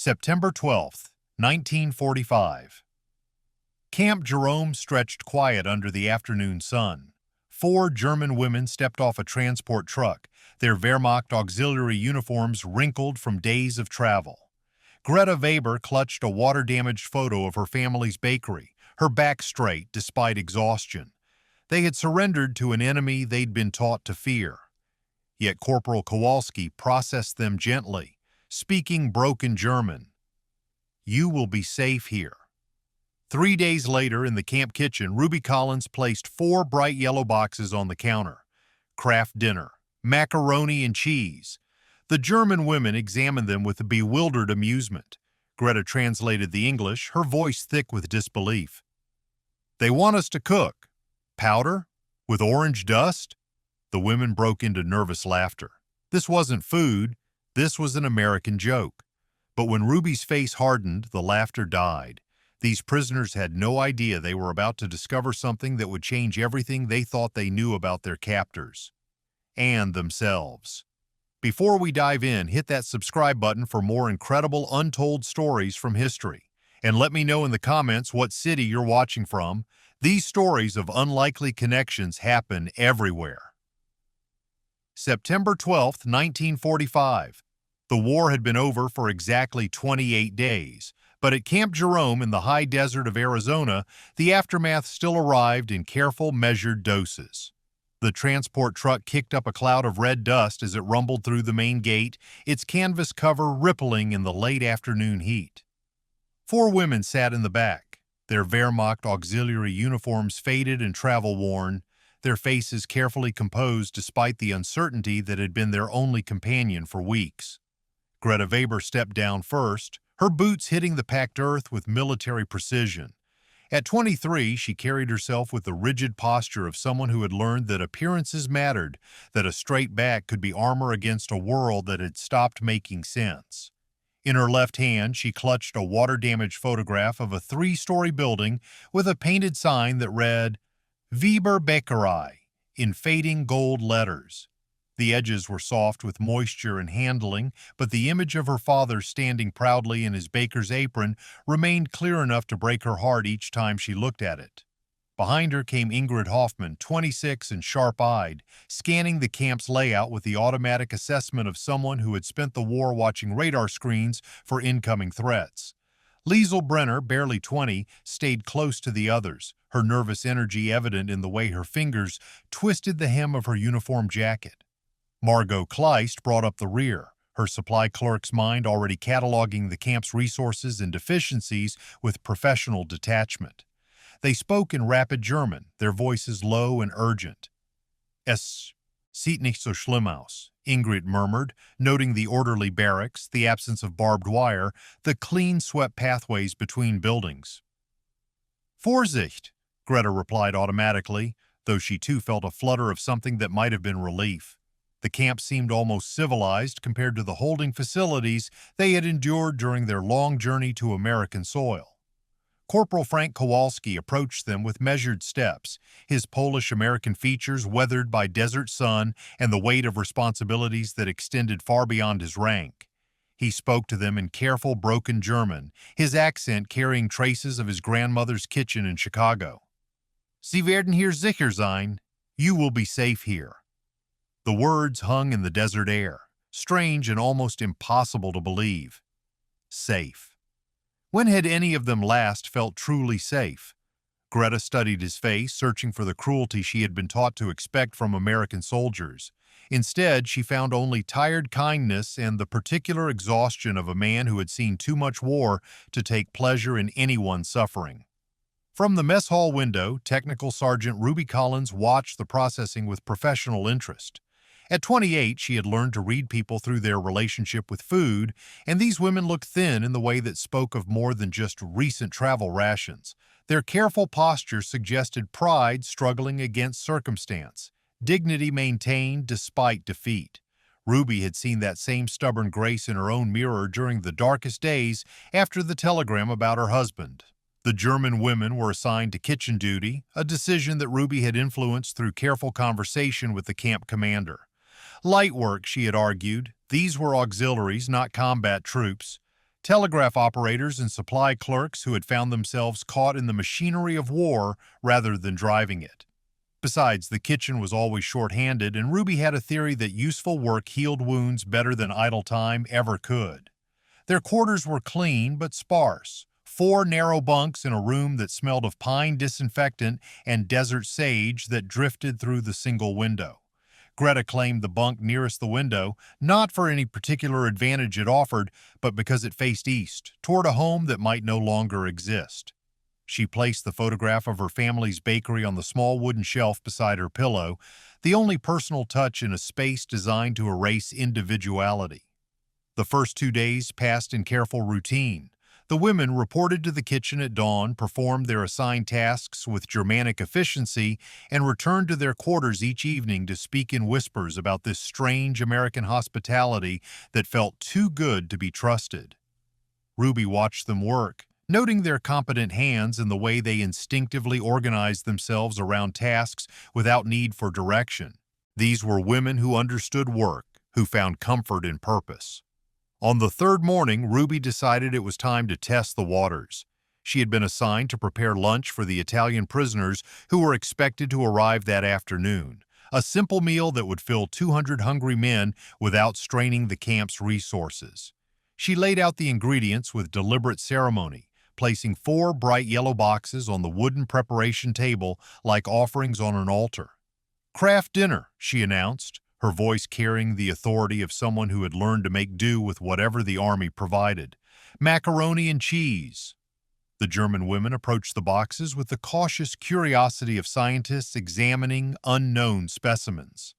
September 12th, 1945. Camp Jerome stretched quiet under the afternoon sun. 4 German women stepped off a transport truck, their Wehrmacht auxiliary uniforms wrinkled from days of travel. Greta Weber clutched a water-damaged photo of her family's bakery, her back straight despite exhaustion. They had surrendered to an enemy they'd been taught to fear. Yet Corporal Kowalski processed them gently, speaking broken German. "You will be safe here." 3 days later, in the camp kitchen, Ruby Collins placed 4 bright yellow boxes on the counter. Kraft dinner, macaroni and cheese. The German women examined them with bewildered amusement. Greta translated the English, her voice thick with disbelief. "They want us to cook. Powder? With orange dust?" The women broke into nervous laughter. This wasn't food, this was an American joke. But when Ruby's face hardened, the laughter died. These prisoners had no idea they were about to discover something that would change everything they thought they knew about their captors. And themselves. Before we dive in, hit that subscribe button for more incredible untold stories from history. And let me know in the comments what city you're watching from. These stories of unlikely connections happen everywhere. September 12th, 1945. The war had been over for exactly 28 days, but at Camp Jerome in the high desert of Arizona, the aftermath still arrived in careful, measured doses. The transport truck kicked up a cloud of red dust as it rumbled through the main gate, its canvas cover rippling in the late afternoon heat. 4 women sat in the back, their Wehrmacht auxiliary uniforms faded and travel-worn, their faces carefully composed despite the uncertainty that had been their only companion for weeks. Greta Weber stepped down first, her boots hitting the packed earth with military precision. At 23, she carried herself with the rigid posture of someone who had learned that appearances mattered, that a straight back could be armor against a world that had stopped making sense. In her left hand, she clutched a water-damaged photograph of a 3-story building with a painted sign that read, "Weber Bäckerei," in fading gold letters. The edges were soft with moisture and handling, but the image of her father standing proudly in his baker's apron remained clear enough to break her heart each time she looked at it. Behind her came Ingrid Hoffman, 26 and sharp-eyed, scanning the camp's layout with the automatic assessment of someone who had spent the war watching radar screens for incoming threats. Liesl Brenner, barely 20, stayed close to the others, her nervous energy evident in the way her fingers twisted the hem of her uniform jacket. Margot Kleist brought up the rear, her supply clerk's mind already cataloging the camp's resources and deficiencies with professional detachment. They spoke in rapid German, their voices low and urgent. "Es sieht nicht so schlimm aus," Ingrid murmured, noting the orderly barracks, the absence of barbed wire, the clean swept pathways between buildings. "Vorsicht," Greta replied automatically, though she too felt a flutter of something that might have been relief. The camp seemed almost civilized compared to the holding facilities they had endured during their long journey to American soil. Corporal Frank Kowalski approached them with measured steps, his Polish-American features weathered by desert sun and the weight of responsibilities that extended far beyond his rank. He spoke to them in careful, broken German, his accent carrying traces of his grandmother's kitchen in Chicago. "Sie werden hier sicher sein." You will be safe here. The words hung in the desert air, strange and almost impossible to believe. Safe. When had any of them last felt truly safe? Greta studied his face, searching for the cruelty she had been taught to expect from American soldiers. Instead, she found only tired kindness and the particular exhaustion of a man who had seen too much war to take pleasure in anyone's suffering. From the mess hall window, Technical Sergeant Ruby Collins watched the processing with professional interest. At 28, she had learned to read people through their relationship with food, and these women looked thin in the way that spoke of more than just recent travel rations. Their careful posture suggested pride struggling against circumstance, dignity maintained despite defeat. Ruby had seen that same stubborn grace in her own mirror during the darkest days after the telegram about her husband. The German women were assigned to kitchen duty, a decision that Ruby had influenced through careful conversation with the camp commander. Light work, she had argued. These were auxiliaries, not combat troops. telegraph operators and supply clerks who had found themselves caught in the machinery of war rather than driving it. Besides, the kitchen was always short-handed, and Ruby had a theory that useful work healed wounds better than idle time ever could. Their quarters were clean but sparse. 4 narrow bunks in a room that smelled of pine disinfectant and desert sage that drifted through the single window. Greta claimed the bunk nearest the window, not for any particular advantage it offered, but because it faced east, toward a home that might no longer exist. She placed the photograph of her family's bakery on the small wooden shelf beside her pillow, the only personal touch in a space designed to erase individuality. The first 2 days passed in careful routine. The women reported to the kitchen at dawn, performed their assigned tasks with Germanic efficiency, and returned to their quarters each evening to speak in whispers about this strange American hospitality that felt too good to be trusted. Ruby watched them work, noting their competent hands and the way they instinctively organized themselves around tasks without need for direction. These were women who understood work, who found comfort in purpose. On the 3rd morning, Ruby decided it was time to test the waters. She had been assigned to prepare lunch for the Italian prisoners who were expected to arrive that afternoon, a simple meal that would fill 200 hungry men without straining the camp's resources. She laid out the ingredients with deliberate ceremony, placing 4 bright yellow boxes on the wooden preparation table like offerings on an altar. "Craft dinner," she announced, her voice carrying the authority of someone who had learned to make do with whatever the army provided. "Macaroni and cheese." The German women approached the boxes with the cautious curiosity of scientists examining unknown specimens.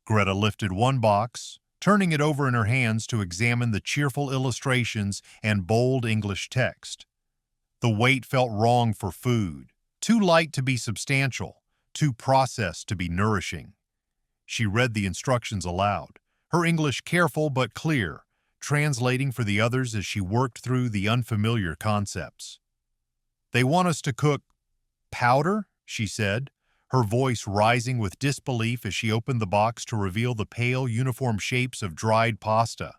Greta lifted one box, turning it over in her hands to examine the cheerful illustrations and bold English text. The weight felt wrong for food, too light to be substantial, too processed to be nourishing. She read the instructions aloud, her English careful but clear, translating for the others as she worked through the unfamiliar concepts. "They want us to cook powder," she said, her voice rising with disbelief as she opened the box to reveal the pale, uniform shapes of dried pasta.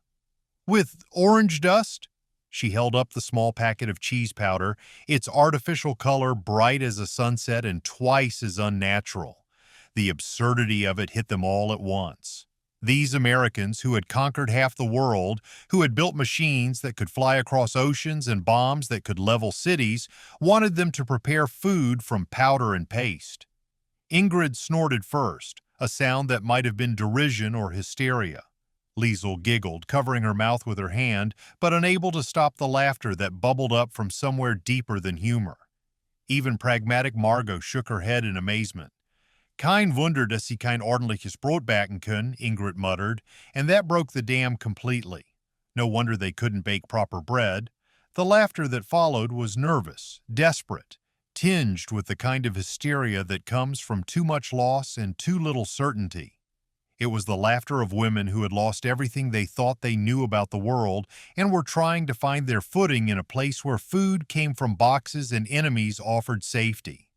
"With orange dust?" She held up the small packet of cheese powder, its artificial color bright as a sunset and twice as unnatural. The absurdity of it hit them all at once. These Americans, who had conquered half the world, who had built machines that could fly across oceans and bombs that could level cities, wanted them to prepare food from powder and paste. Ingrid snorted first, a sound that might have been derision or hysteria. Liesel giggled, covering her mouth with her hand, but unable to stop the laughter that bubbled up from somewhere deeper than humor. Even pragmatic Margot shook her head in amazement. "Kein Wunder, dass Sie kein ordentliches Brot backen können," Ingrid muttered, and that broke the dam completely. No wonder they couldn't bake proper bread. The laughter that followed was nervous, desperate, tinged with the kind of hysteria that comes from too much loss and too little certainty. It was the laughter of women who had lost everything they thought they knew about the world and were trying to find their footing in a place where food came from boxes and enemies offered safety.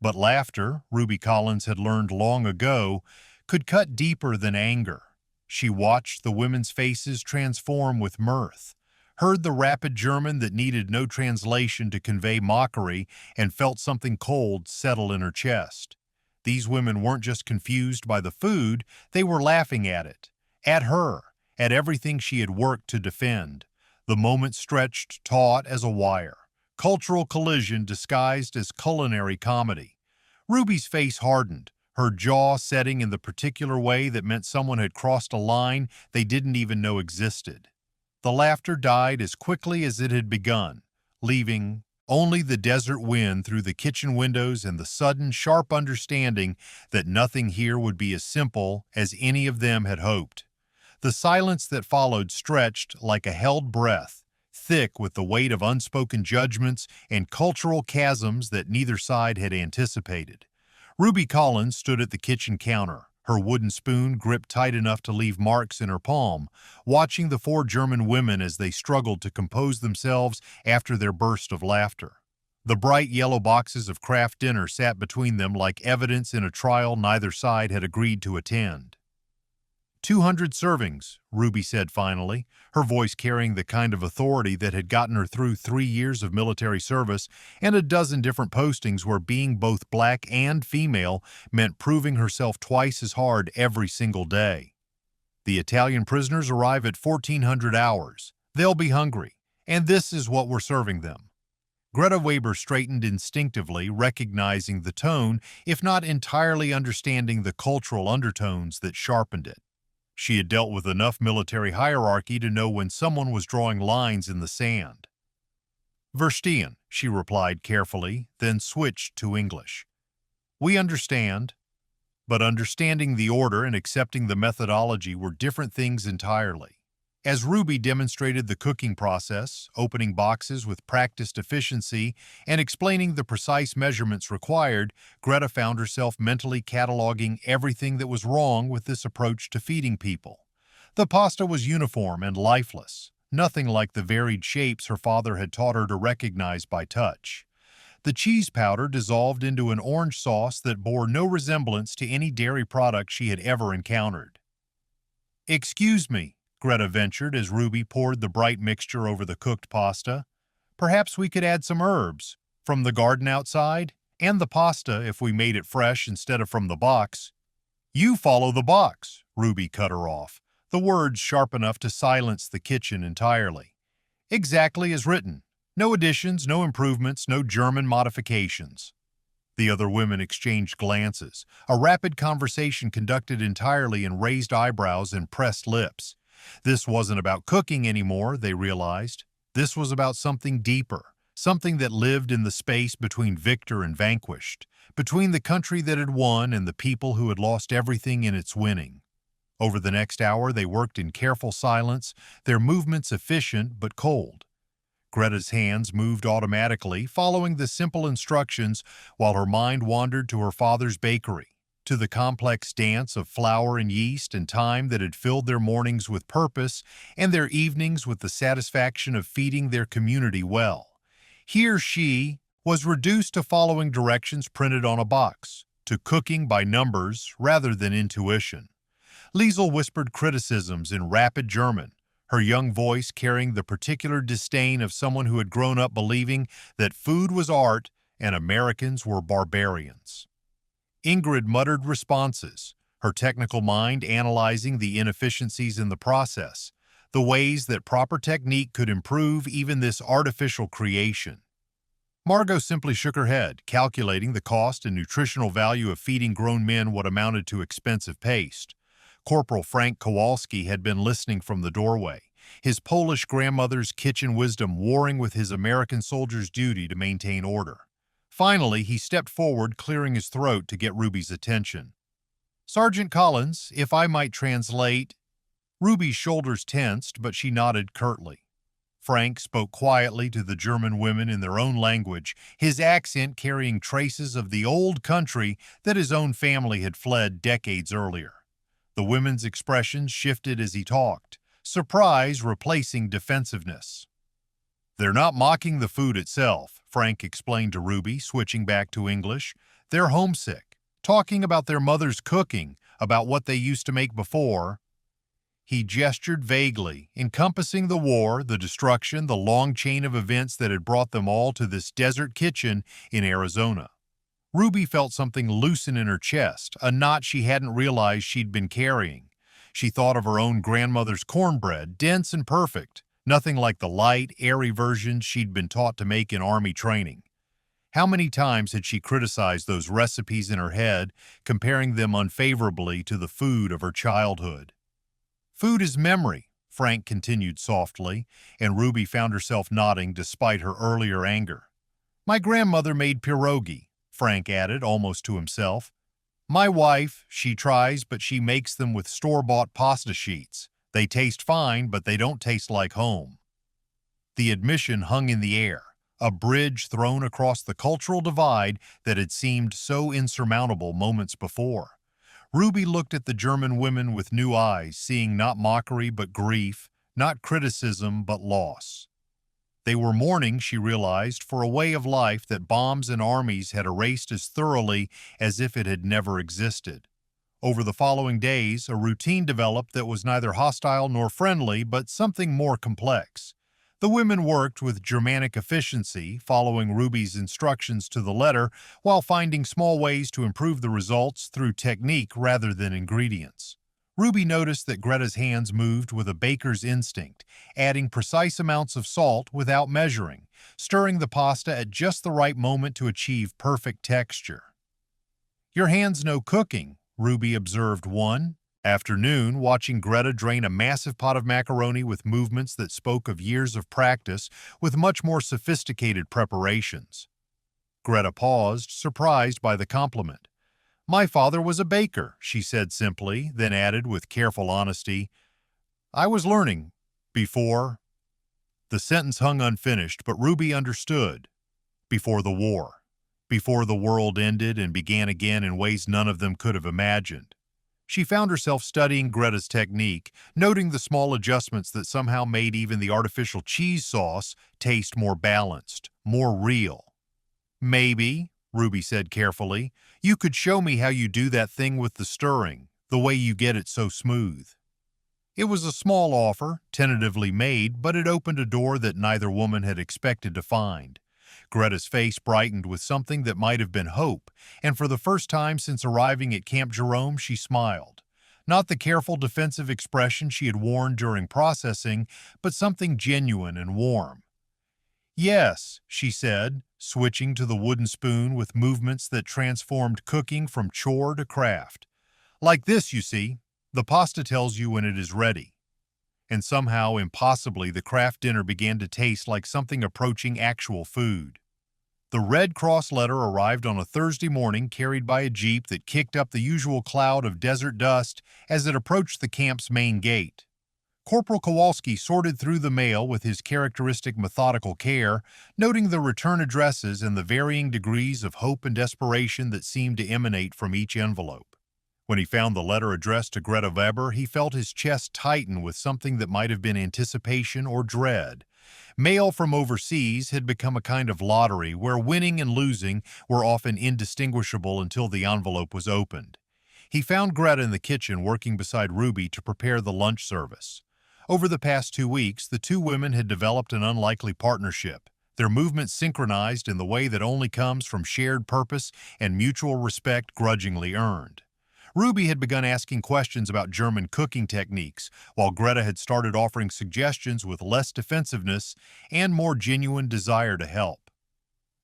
But laughter, Ruby Collins had learned long ago, could cut deeper than anger. She watched the women's faces transform with mirth, heard the rapid German that needed no translation to convey mockery, and felt something cold settle in her chest. These women weren't just confused by the food, they were laughing at her, at everything she had worked to defend. The moment stretched taut as a wire. Cultural collision disguised as culinary comedy. Ruby's face hardened, her jaw setting in the particular way that meant someone had crossed a line they didn't even know existed. The laughter died as quickly as it had begun, leaving only the desert wind through the kitchen windows and the sudden, sharp understanding that nothing here would be as simple as any of them had hoped. The silence that followed stretched like a held breath, thick with the weight of unspoken judgments and cultural chasms that neither side had anticipated. Ruby Collins stood at the kitchen counter, her wooden spoon gripped tight enough to leave marks in her palm, watching the 4 German women as they struggled to compose themselves after their burst of laughter. The bright yellow boxes of Kraft Dinner sat between them like evidence in a trial neither side had agreed to attend. 200 servings, Ruby said finally, her voice carrying the kind of authority that had gotten her through 3 years of military service and a dozen different postings where being both black and female meant proving herself twice as hard every single day. The Italian prisoners arrive at 1400 hours. They'll be hungry, and this is what we're serving them. Greta Weber straightened instinctively, recognizing the tone, if not entirely understanding the cultural undertones that sharpened it. She had dealt with enough military hierarchy to know when someone was drawing lines in the sand. Verstehen, she replied carefully, then switched to English. We understand, but understanding the order and accepting the methodology were different things entirely. As Ruby demonstrated the cooking process, opening boxes with practiced efficiency, and explaining the precise measurements required, Greta found herself mentally cataloging everything that was wrong with this approach to feeding people. The pasta was uniform and lifeless, nothing like the varied shapes her father had taught her to recognize by touch. The cheese powder dissolved into an orange sauce that bore no resemblance to any dairy product she had ever encountered. "Excuse me," Greta ventured as Ruby poured the bright mixture over the cooked pasta. "Perhaps we could add some herbs from the garden outside, and the pasta if we made it fresh instead of from the box." "You follow the box," Ruby cut her off, the words sharp enough to silence the kitchen entirely. "Exactly as written. No additions, no improvements, no German modifications." The other women exchanged glances, a rapid conversation conducted entirely in raised eyebrows and pressed lips. This wasn't about cooking anymore, they realized. This was about something deeper, something that lived in the space between victor and vanquished, between the country that had won and the people who had lost everything in its winning. Over the next hour, they worked in careful silence, their movements efficient but cold. Greta's hands moved automatically, following the simple instructions, while her mind wandered to her father's bakery, to the complex dance of flour and yeast and time that had filled their mornings with purpose and their evenings with the satisfaction of feeding their community well. Here she was reduced to following directions printed on a box, to cooking by numbers rather than intuition. Liesel whispered criticisms in rapid German, her young voice carrying the particular disdain of someone who had grown up believing that food was art and Americans were barbarians. Ingrid muttered responses, her technical mind analyzing the inefficiencies in the process, the ways that proper technique could improve even this artificial creation. Margot simply shook her head, calculating the cost and nutritional value of feeding grown men what amounted to expensive paste. Corporal Frank Kowalski had been listening from the doorway, his Polish grandmother's kitchen wisdom warring with his American soldier's duty to maintain order. Finally, he stepped forward, clearing his throat to get Ruby's attention. "Sergeant Collins, if I might translate." Ruby's shoulders tensed, but she nodded curtly. Frank spoke quietly to the German women in their own language, his accent carrying traces of the old country that his own family had fled decades earlier. The women's expressions shifted as he talked, surprise replacing defensiveness. "They're not mocking the food itself," Frank explained to Ruby, switching back to English. "They're homesick, talking about their mother's cooking, about what they used to make before." He gestured vaguely, encompassing the war, the destruction, the long chain of events that had brought them all to this desert kitchen in Arizona. Ruby felt something loosen in her chest, a knot she hadn't realized she'd been carrying. She thought of her own grandmother's cornbread, dense and perfect, nothing like the light, airy versions she'd been taught to make in Army training. How many times had she criticized those recipes in her head, comparing them unfavorably to the food of her childhood? "Food is memory," Frank continued softly, and Ruby found herself nodding despite her earlier anger. "My grandmother made pierogi," Frank added, almost to himself. "My wife, she tries, but she makes them with store-bought pasta sheets. They taste fine, but they don't taste like home." The admission hung in the air, a bridge thrown across the cultural divide that had seemed so insurmountable moments before. Ruby looked at the German women with new eyes, seeing not mockery but grief, not criticism but loss. They were mourning, she realized, for a way of life that bombs and armies had erased as thoroughly as if it had never existed. Over the following days, a routine developed that was neither hostile nor friendly, but something more complex. The women worked with Germanic efficiency, following Ruby's instructions to the letter, while finding small ways to improve the results through technique rather than ingredients. Ruby noticed that Greta's hands moved with a baker's instinct, adding precise amounts of salt without measuring, stirring the pasta at just the right moment to achieve perfect texture. "Your hands know cooking," Ruby observed one afternoon, watching Greta drain a massive pot of macaroni with movements that spoke of years of practice with much more sophisticated preparations. Greta paused, surprised by the compliment. "My father was a baker," she said simply, then added with careful honesty, "I was learning before." The sentence hung unfinished, but Ruby understood. Before the war. Before the world ended and began again in ways none of them could have imagined. She found herself studying Greta's technique, noting the small adjustments that somehow made even the artificial cheese sauce taste more balanced, more real. "Maybe," Ruby said carefully, "you could show me how you do that thing with the stirring, the way you get it so smooth." It was a small offer, tentatively made, but it opened a door that neither woman had expected to find. Greta's face brightened with something that might have been hope, and for the first time since arriving at Camp Jerome, she smiled. Not the careful defensive expression she had worn during processing, but something genuine and warm. "Yes," she said, switching to the wooden spoon with movements that transformed cooking from chore to craft. "Like this, you see. The pasta tells you when it is ready." And somehow, impossibly, the craft dinner began to taste like something approaching actual food. The Red Cross letter arrived on a Thursday morning, carried by a jeep that kicked up the usual cloud of desert dust as it approached the camp's main gate. Corporal Kowalski sorted through the mail with his characteristic methodical care, noting the return addresses and the varying degrees of hope and desperation that seemed to emanate from each envelope. When he found the letter addressed to Greta Weber, he felt his chest tighten with something that might have been anticipation or dread. Mail from overseas had become a kind of lottery where winning and losing were often indistinguishable until the envelope was opened. He found Greta in the kitchen working beside Ruby to prepare the lunch service. Over the past 2 weeks, the two women had developed an unlikely partnership, their movements synchronized in the way that only comes from shared purpose and mutual respect grudgingly earned. Ruby had begun asking questions about German cooking techniques, while Greta had started offering suggestions with less defensiveness and more genuine desire to help.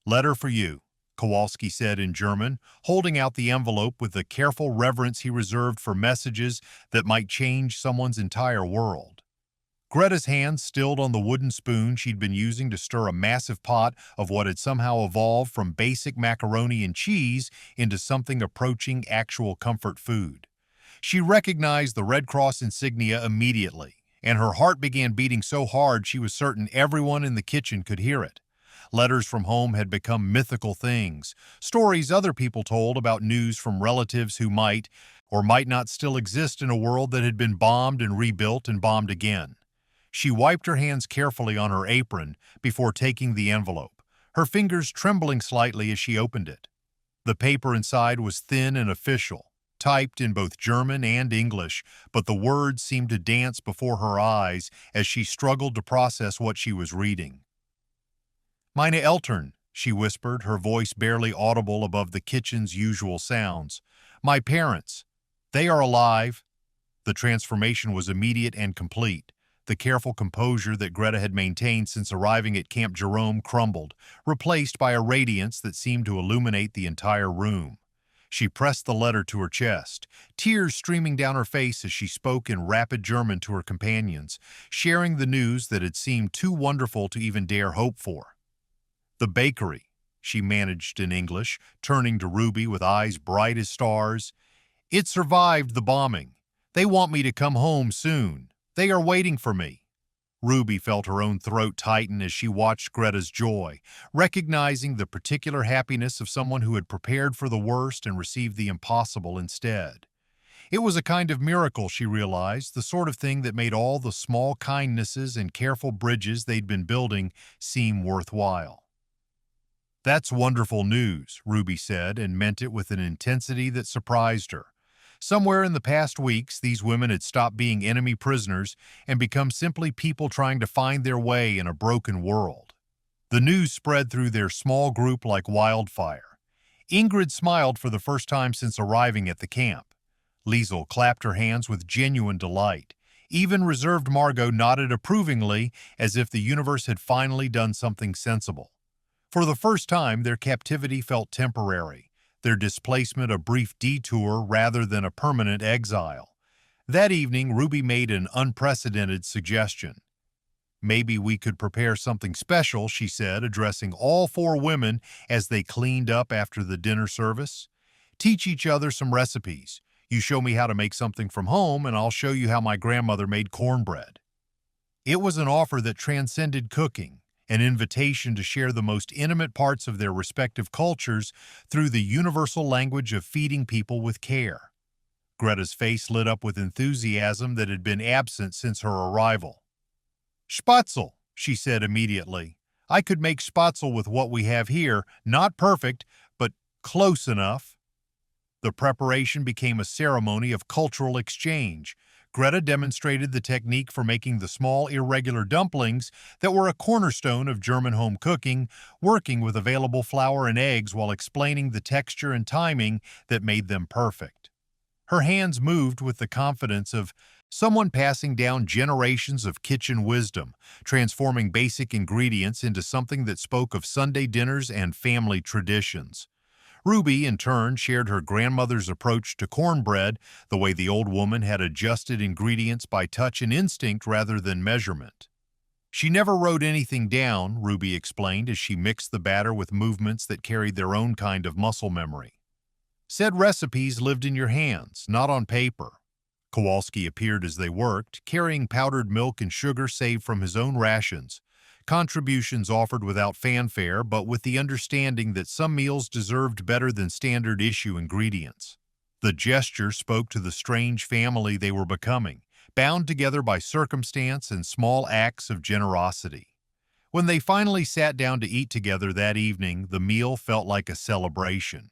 "Letter for you," Kowalski said in German, holding out the envelope with the careful reverence he reserved for messages that might change someone's entire world. Greta's hand stilled on the wooden spoon she'd been using to stir a massive pot of what had somehow evolved from basic macaroni and cheese into something approaching actual comfort food. She recognized the Red Cross insignia immediately, and her heart began beating so hard she was certain everyone in the kitchen could hear it. Letters from home had become mythical things, stories other people told about news from relatives who might or might not still exist in a world that had been bombed and rebuilt and bombed again. She wiped her hands carefully on her apron before taking the envelope, her fingers trembling slightly as she opened it. The paper inside was thin and official, typed in both German and English, but the words seemed to dance before her eyes as she struggled to process what she was reading. "Meine Eltern," she whispered, her voice barely audible above the kitchen's usual sounds. "My parents. They are alive." The transformation was immediate and complete. The careful composure that Greta had maintained since arriving at Camp Jerome crumbled, replaced by a radiance that seemed to illuminate the entire room. She pressed the letter to her chest, tears streaming down her face as she spoke in rapid German to her companions, sharing the news that had seemed too wonderful to even dare hope for. "The bakery," she managed in English, turning to Ruby with eyes bright as stars. "It survived the bombing. They want me to come home soon. They are waiting for me." Ruby felt her own throat tighten as she watched Greta's joy, recognizing the particular happiness of someone who had prepared for the worst and received the impossible instead. It was a kind of miracle, she realized, the sort of thing that made all the small kindnesses and careful bridges they'd been building seem worthwhile. "That's wonderful news," Ruby said, and meant it with an intensity that surprised her. Somewhere in the past weeks, these women had stopped being enemy prisoners and become simply people trying to find their way in a broken world. The news spread through their small group like wildfire. Ingrid smiled for the first time since arriving at the camp. Liesel clapped her hands with genuine delight. Even reserved Margot nodded approvingly, as if the universe had finally done something sensible. For the first time, their captivity felt temporary, their displacement a brief detour rather than a permanent exile. That evening, Ruby made an unprecedented suggestion. "Maybe we could prepare something special," she said, addressing all four women as they cleaned up after the dinner service. "Teach each other some recipes. You show me how to make something from home, and I'll show you how my grandmother made cornbread." It was an offer that transcended cooking, an invitation to share the most intimate parts of their respective cultures through the universal language of feeding people with care. Greta's face lit up with enthusiasm that had been absent since her arrival. "Spatzel," she said immediately. "I could make spatzel with what we have here, not perfect, but close enough." The preparation became a ceremony of cultural exchange. Greta demonstrated the technique for making the small, irregular dumplings that were a cornerstone of German home cooking, working with available flour and eggs while explaining the texture and timing that made them perfect. Her hands moved with the confidence of someone passing down generations of kitchen wisdom, transforming basic ingredients into something that spoke of Sunday dinners and family traditions. Ruby, in turn, shared her grandmother's approach to cornbread, the way the old woman had adjusted ingredients by touch and instinct rather than measurement. "She never wrote anything down," Ruby explained as she mixed the batter with movements that carried their own kind of muscle memory. "Said recipes lived in your hands, not on paper." Kowalski appeared as they worked, carrying powdered milk and sugar saved from his own rations, contributions offered without fanfare but with the understanding that some meals deserved better than standard issue ingredients. The gesture spoke to the strange family they were becoming, bound together by circumstance and small acts of generosity. When they finally sat down to eat together that evening, the meal felt like a celebration.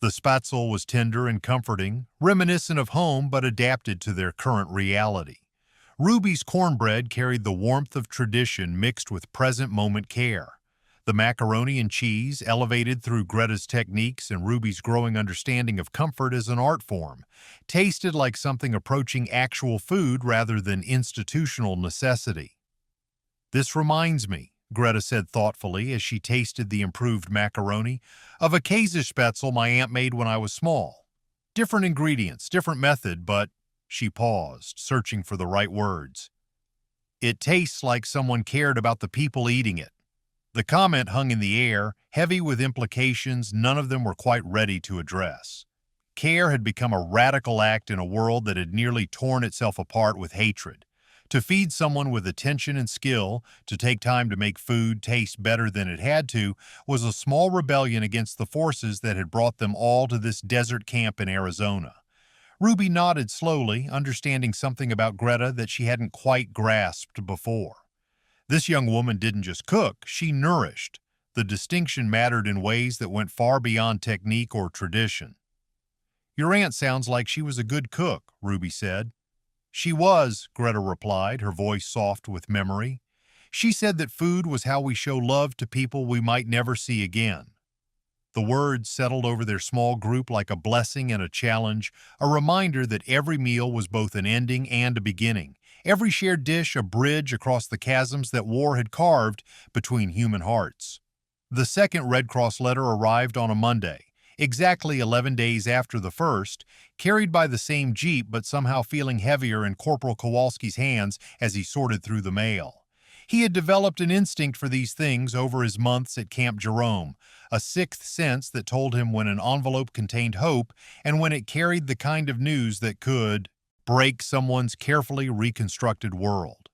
The spatzel was tender and comforting, reminiscent of home but adapted to their current reality. Ruby's cornbread carried the warmth of tradition mixed with present-moment care. The macaroni and cheese, elevated through Greta's techniques and Ruby's growing understanding of comfort as an art form, tasted like something approaching actual food rather than institutional necessity. "This reminds me," Greta said thoughtfully as she tasted the improved macaroni, "of a Käsespätzle my aunt made when I was small. Different ingredients, different method, but—" She paused, searching for the right words. "It tastes like someone cared about the people eating it." The comment hung in the air, heavy with implications none of them were quite ready to address. Care had become a radical act in a world that had nearly torn itself apart with hatred. To feed someone with attention and skill, to take time to make food taste better than it had to, was a small rebellion against the forces that had brought them all to this desert camp in Arizona. Ruby nodded slowly, understanding something about Greta that she hadn't quite grasped before. This young woman didn't just cook, she nourished. The distinction mattered in ways that went far beyond technique or tradition. "Your aunt sounds like she was a good cook," Ruby said. "She was," Greta replied, her voice soft with memory. "She said that food was how we show love to people we might never see again." The words settled over their small group like a blessing and a challenge, a reminder that every meal was both an ending and a beginning, every shared dish a bridge across the chasms that war had carved between human hearts. The second Red Cross letter arrived on a Monday, exactly 11 days after the first, carried by the same jeep but somehow feeling heavier in Corporal Kowalski's hands as he sorted through the mail. He had developed an instinct for these things over his months at Camp Jerome, a sixth sense that told him when an envelope contained hope and when it carried the kind of news that could break someone's carefully reconstructed world.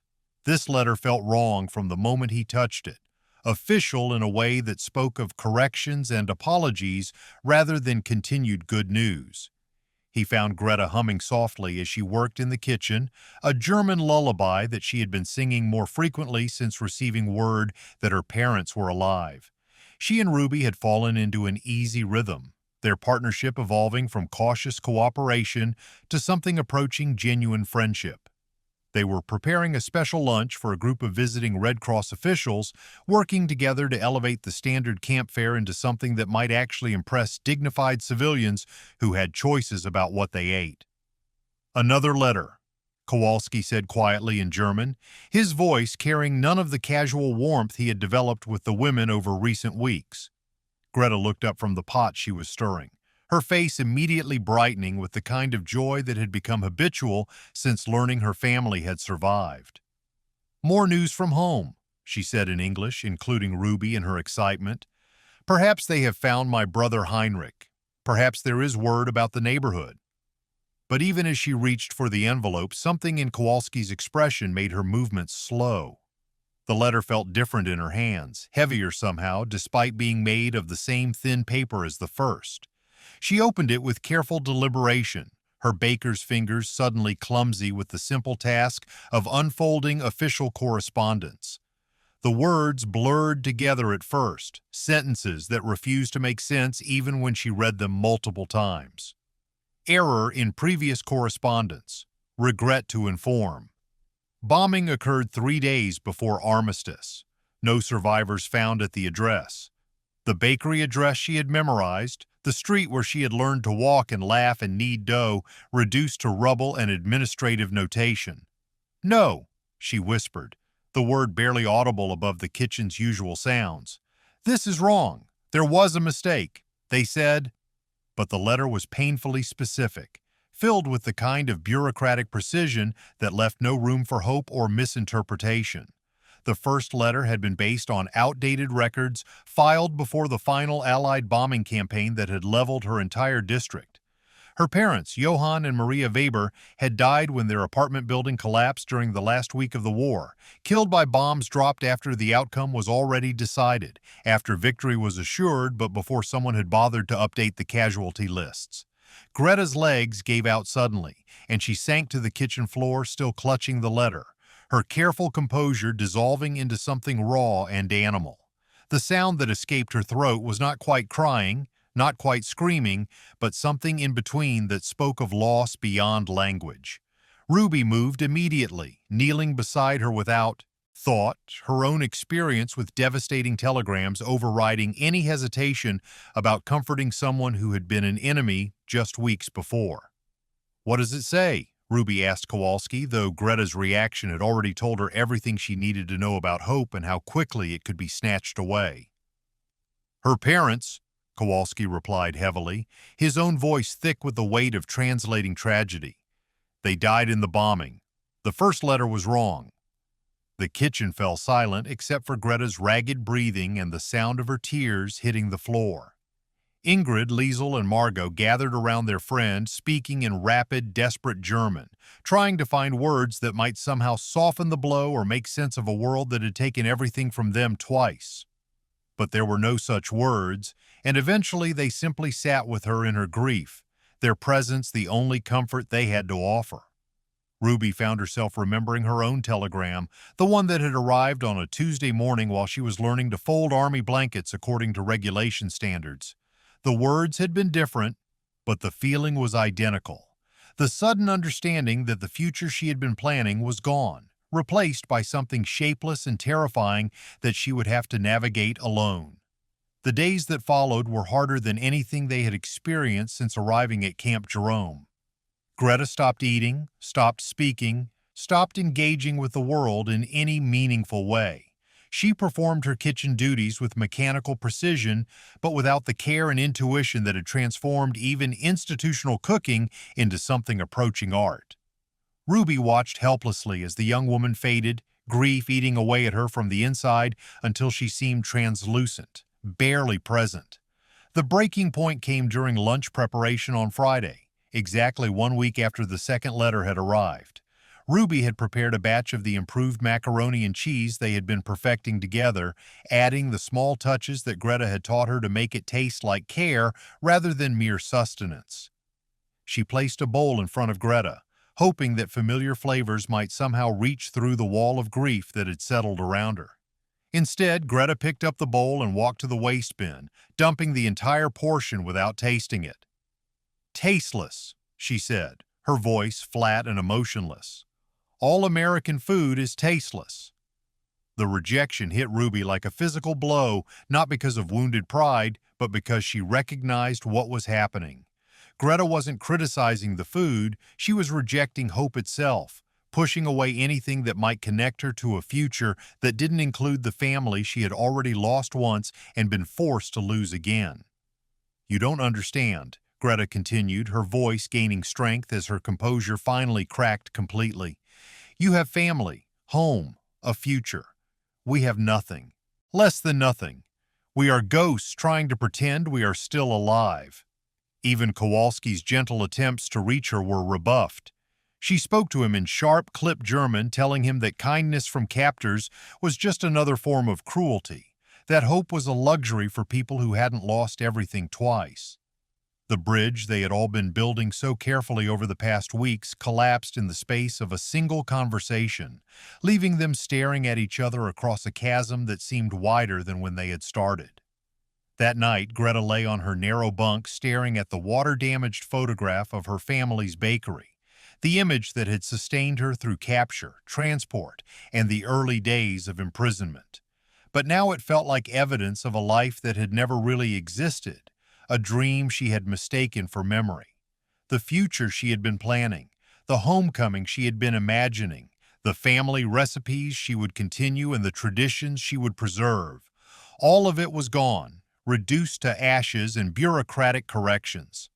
This letter felt wrong from the moment he touched it, official in a way that spoke of corrections and apologies rather than continued good news. He found Greta humming softly as she worked in the kitchen, a German lullaby that she had been singing more frequently since receiving word that her parents were alive. She and Ruby had fallen into an easy rhythm. their partnership evolving from cautious cooperation to something approaching genuine friendship. They were preparing a special lunch for a group of visiting Red Cross officials, working together to elevate the standard camp fare into something that might actually impress dignified civilians who had choices about what they ate. "Another letter," Kowalski said quietly in German, his voice carrying none of the casual warmth he had developed with the women over recent weeks. Greta looked up from the pot she was stirring, her face immediately brightening with the kind of joy that had become habitual since learning her family had survived. "More news from home," she said in English, including Ruby in her excitement. "Perhaps they have found my brother Heinrich. Perhaps there is word about the neighborhood." But even as she reached for the envelope, something in Kowalski's expression made her movements slow. The letter felt different in her hands, heavier somehow, despite being made of the same thin paper as the first. She opened it with careful deliberation, her baker's fingers suddenly clumsy with the simple task of unfolding official correspondence. The words blurred together at first, sentences that refused to make sense even when she read them multiple times. "Error in previous correspondence. Regret to inform. Bombing occurred 3 days before armistice. No survivors found at the address." The bakery address she had memorized, the street where she had learned to walk and laugh and knead dough, reduced to rubble and administrative notation. "No," she whispered, the word barely audible above the kitchen's usual sounds. "This is wrong. There was a mistake. They said—" But the letter was painfully specific, filled with the kind of bureaucratic precision that left no room for hope or misinterpretation. The first letter had been based on outdated records filed before the final Allied bombing campaign that had leveled her entire district. Her parents, Johann and Maria Weber, had died when their apartment building collapsed during the last week of the war, killed by bombs dropped after the outcome was already decided, after victory was assured but before someone had bothered to update the casualty lists. Greta's legs gave out suddenly, and she sank to the kitchen floor, still clutching the letter, her careful composure dissolving into something raw and animal. The sound that escaped her throat was not quite crying, not quite screaming, but something in between that spoke of loss beyond language. Ruby moved immediately, kneeling beside her without thought, her own experience with devastating telegrams overriding any hesitation about comforting someone who had been an enemy just weeks before. "What does it say?" Ruby asked Kowalski, though Greta's reaction had already told her everything she needed to know about hope and how quickly it could be snatched away. "Her parents," Kowalski replied heavily, his own voice thick with the weight of translating tragedy. "They died in the bombing. The first letter was wrong." The kitchen fell silent except for Greta's ragged breathing and the sound of her tears hitting the floor. Ingrid, Liesel, and Margot gathered around their friend, speaking in rapid, desperate German, trying to find words that might somehow soften the blow or make sense of a world that had taken everything from them twice. But there were no such words, and eventually they simply sat with her in her grief, their presence the only comfort they had to offer. Ruby found herself remembering her own telegram, the one that had arrived on a Tuesday morning while she was learning to fold army blankets according to regulation standards. The words had been different, but the feeling was identical. The sudden understanding that the future she had been planning was gone, replaced by something shapeless and terrifying that she would have to navigate alone. The days that followed were harder than anything they had experienced since arriving at Camp Jerome. Greta stopped eating, stopped speaking, stopped engaging with the world in any meaningful way. She performed her kitchen duties with mechanical precision, but without the care and intuition that had transformed even institutional cooking into something approaching art. Ruby watched helplessly as the young woman faded, grief eating away at her from the inside until she seemed translucent, barely present. The breaking point came during lunch preparation on Friday, exactly 1 week after the second letter had arrived. Ruby had prepared a batch of the improved macaroni and cheese they had been perfecting together, adding the small touches that Greta had taught her to make it taste like care rather than mere sustenance. She placed a bowl in front of Greta, hoping that familiar flavors might somehow reach through the wall of grief that had settled around her. Instead, Greta picked up the bowl and walked to the waste bin, dumping the entire portion without tasting it. "Tasteless," she said, her voice flat and emotionless. "All American food is tasteless." The rejection hit Ruby like a physical blow, not because of wounded pride, but because she recognized what was happening. Greta wasn't criticizing the food, she was rejecting hope itself, pushing away anything that might connect her to a future that didn't include the family she had already lost once and been forced to lose again. "You don't understand," Greta continued, her voice gaining strength as her composure finally cracked completely. "You have family, home, a future. We have nothing. Less than nothing. We are ghosts trying to pretend we are still alive." Even Kowalski's gentle attempts to reach her were rebuffed. She spoke to him in sharp, clipped German, telling him that kindness from captors was just another form of cruelty, that hope was a luxury for people who hadn't lost everything twice. The bridge they had all been building so carefully over the past weeks collapsed in the space of a single conversation, leaving them staring at each other across a chasm that seemed wider than when they had started. That night, Greta lay on her narrow bunk staring at the water-damaged photograph of her family's bakery, the image that had sustained her through capture, transport, and the early days of imprisonment. But now it felt like evidence of a life that had never really existed, a dream she had mistaken for memory. The future she had been planning, the homecoming she had been imagining, the family recipes she would continue and the traditions she would preserve. All of it was gone, reduced to ashes and bureaucratic corrections.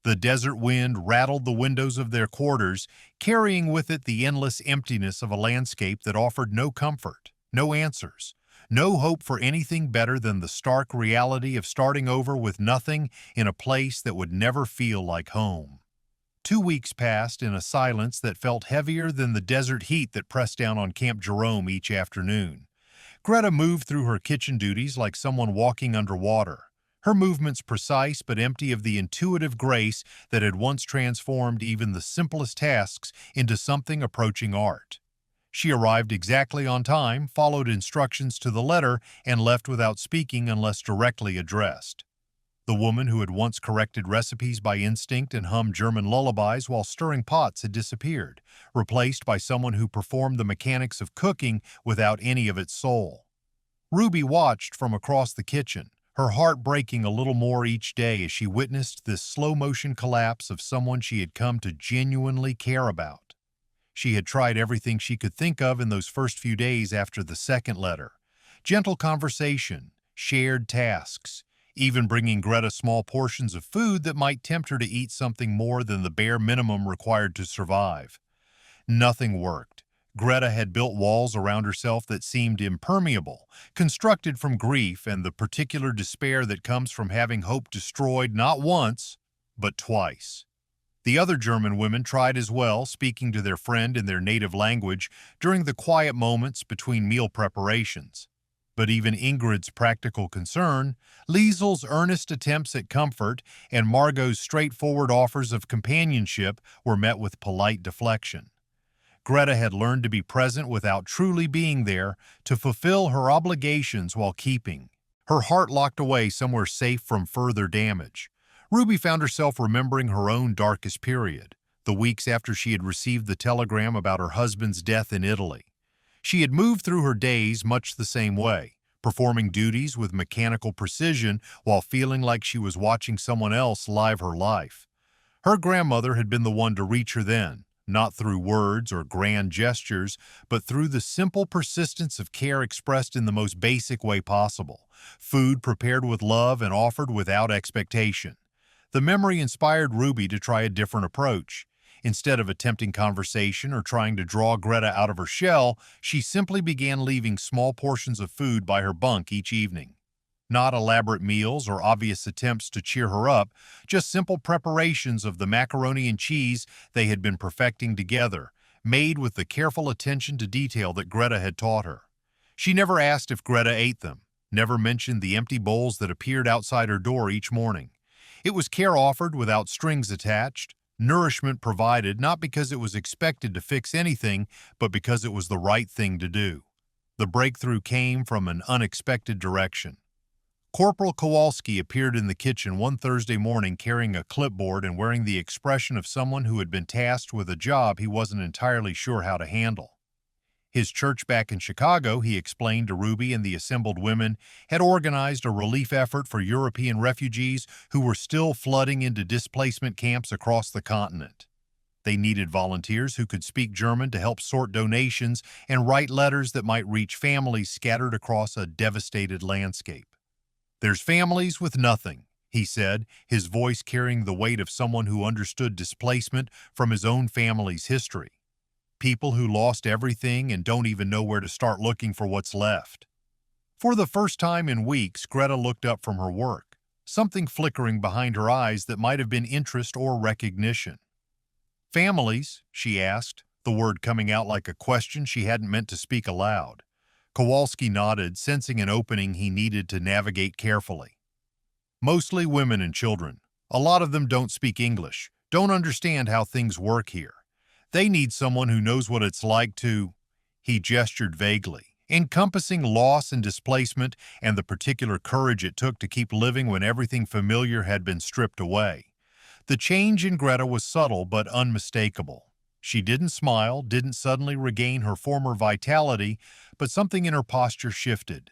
The desert wind rattled the windows of their quarters, carrying with it the endless emptiness of a landscape that offered no comfort, no answers, no hope for anything better than the stark reality of starting over with nothing in a place that would never feel like home. 2 weeks passed in a silence that felt heavier than the desert heat that pressed down on Camp Jerome each afternoon. Greta moved through her kitchen duties like someone walking underwater, her movements precise but empty of the intuitive grace that had once transformed even the simplest tasks into something approaching art. She arrived exactly on time, followed instructions to the letter, and left without speaking unless directly addressed. The woman who had once corrected recipes by instinct and hummed German lullabies while stirring pots had disappeared, replaced by someone who performed the mechanics of cooking without any of its soul. Ruby watched from across the kitchen, her heart breaking a little more each day as she witnessed this slow-motion collapse of someone she had come to genuinely care about. She had tried everything she could think of in those first few days after the second letter. Gentle conversation, shared tasks, even bringing Greta small portions of food that might tempt her to eat something more than the bare minimum required to survive. Nothing worked. Greta had built walls around herself that seemed impermeable, constructed from grief and the particular despair that comes from having hope destroyed not once, but twice. The other German women tried as well, speaking to their friend in their native language during the quiet moments between meal preparations. But even Ingrid's practical concern, Liesel's earnest attempts at comfort, and Margot's straightforward offers of companionship were met with polite deflection. Greta had learned to be present without truly being there, to fulfill her obligations while keeping her heart locked away somewhere safe from further damage. Ruby found herself remembering her own darkest period, the weeks after she had received the telegram about her husband's death in Italy. She had moved through her days much the same way, performing duties with mechanical precision while feeling like she was watching someone else live her life. Her grandmother had been the one to reach her then, not through words or grand gestures, but through the simple persistence of care expressed in the most basic way possible, food prepared with love and offered without expectation. The memory inspired Ruby to try a different approach. Instead of attempting conversation or trying to draw Greta out of her shell, she simply began leaving small portions of food by her bunk each evening. Not elaborate meals or obvious attempts to cheer her up, just simple preparations of the macaroni and cheese they had been perfecting together, made with the careful attention to detail that Greta had taught her. She never asked if Greta ate them, never mentioned the empty bowls that appeared outside her door each morning. It was care offered without strings attached, nourishment provided not because it was expected to fix anything, but because it was the right thing to do. The breakthrough came from an unexpected direction. Corporal Kowalski appeared in the kitchen one Thursday morning carrying a clipboard and wearing the expression of someone who had been tasked with a job he wasn't entirely sure how to handle. His church back in Chicago, he explained to Ruby and the assembled women, had organized a relief effort for European refugees who were still flooding into displacement camps across the continent. They needed volunteers who could speak German to help sort donations and write letters that might reach families scattered across a devastated landscape. "There's families with nothing," he said, his voice carrying the weight of someone who understood displacement from his own family's history. People who lost everything and don't even know where to start looking for what's left. For the first time in weeks, Greta looked up from her work, something flickering behind her eyes that might have been interest or recognition. "Families?" she asked, the word coming out like a question she hadn't meant to speak aloud. Kowalski nodded, sensing an opening he needed to navigate carefully. "Mostly women and children. A lot of them don't speak English, don't understand how things work here. They need someone who knows what it's like to—" He gestured vaguely, encompassing loss and displacement and the particular courage it took to keep living when everything familiar had been stripped away. The change in Greta was subtle but unmistakable. She didn't smile, didn't suddenly regain her former vitality, but something in her posture shifted.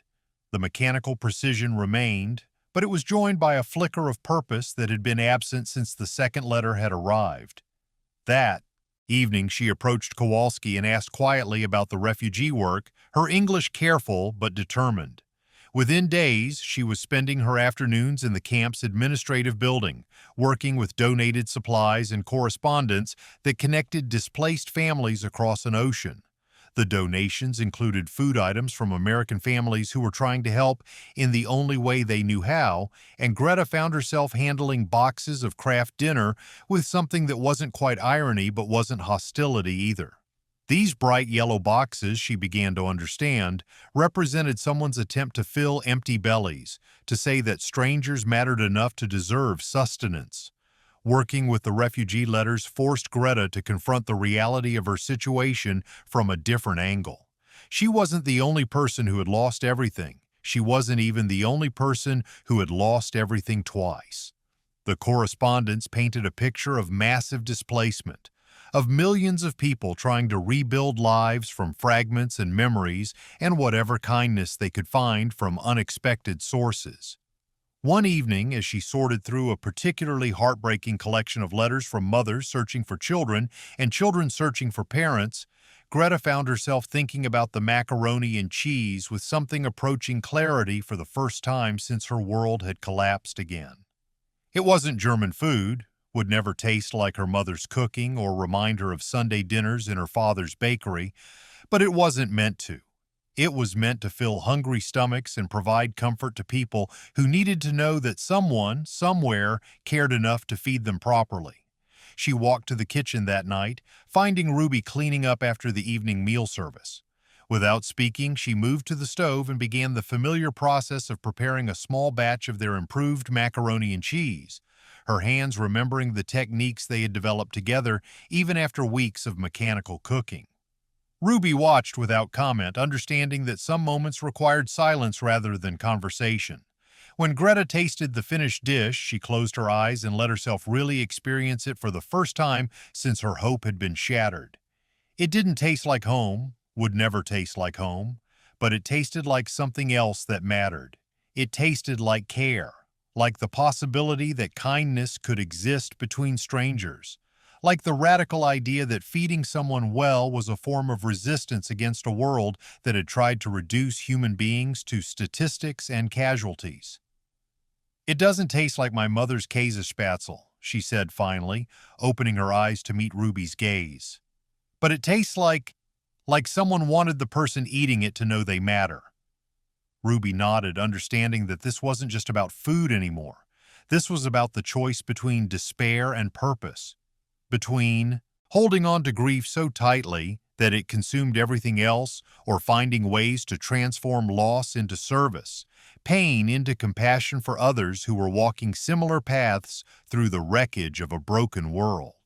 The mechanical precision remained, but it was joined by a flicker of purpose that had been absent since the second letter had arrived. That evening, she approached Kowalski and asked quietly about the refugee work, her English careful but determined. Within days, she was spending her afternoons in the camp's administrative building, working with donated supplies and correspondence that connected displaced families across an ocean. The donations included food items from American families who were trying to help in the only way they knew how, and Greta found herself handling boxes of Kraft dinner with something that wasn't quite irony but wasn't hostility either. These bright yellow boxes, she began to understand, represented someone's attempt to fill empty bellies, to say that strangers mattered enough to deserve sustenance. Working with the refugee letters forced Greta to confront the reality of her situation from a different angle. She wasn't the only person who had lost everything. She wasn't even the only person who had lost everything twice. The correspondence painted a picture of massive displacement, of millions of people trying to rebuild lives from fragments and memories and whatever kindness they could find from unexpected sources. One evening, as she sorted through a particularly heartbreaking collection of letters from mothers searching for children and children searching for parents, Greta found herself thinking about the macaroni and cheese with something approaching clarity for the first time since her world had collapsed again. It wasn't German food, would never taste like her mother's cooking or remind her of Sunday dinners in her father's bakery, but it wasn't meant to. It was meant to fill hungry stomachs and provide comfort to people who needed to know that someone, somewhere, cared enough to feed them properly. She walked to the kitchen that night, finding Ruby cleaning up after the evening meal service. Without speaking, she moved to the stove and began the familiar process of preparing a small batch of their improved macaroni and cheese, her hands remembering the techniques they had developed together even after weeks of mechanical cooking. Ruby watched without comment, understanding that some moments required silence rather than conversation. When Greta tasted the finished dish, she closed her eyes and let herself really experience it for the first time since her hope had been shattered. It didn't taste like home, would never taste like home, but it tasted like something else that mattered. It tasted like care, like the possibility that kindness could exist between strangers, like the radical idea that feeding someone well was a form of resistance against a world that had tried to reduce human beings to statistics and casualties. "It doesn't taste like my mother's Käsespätzle," she said finally, opening her eyes to meet Ruby's gaze. "But it tastes like someone wanted the person eating it to know they matter." Ruby nodded, understanding that this wasn't just about food anymore. This was about the choice between despair and purpose, between holding on to grief so tightly that it consumed everything else or finding ways to transform loss into service, pain into compassion for others who were walking similar paths through the wreckage of a broken world.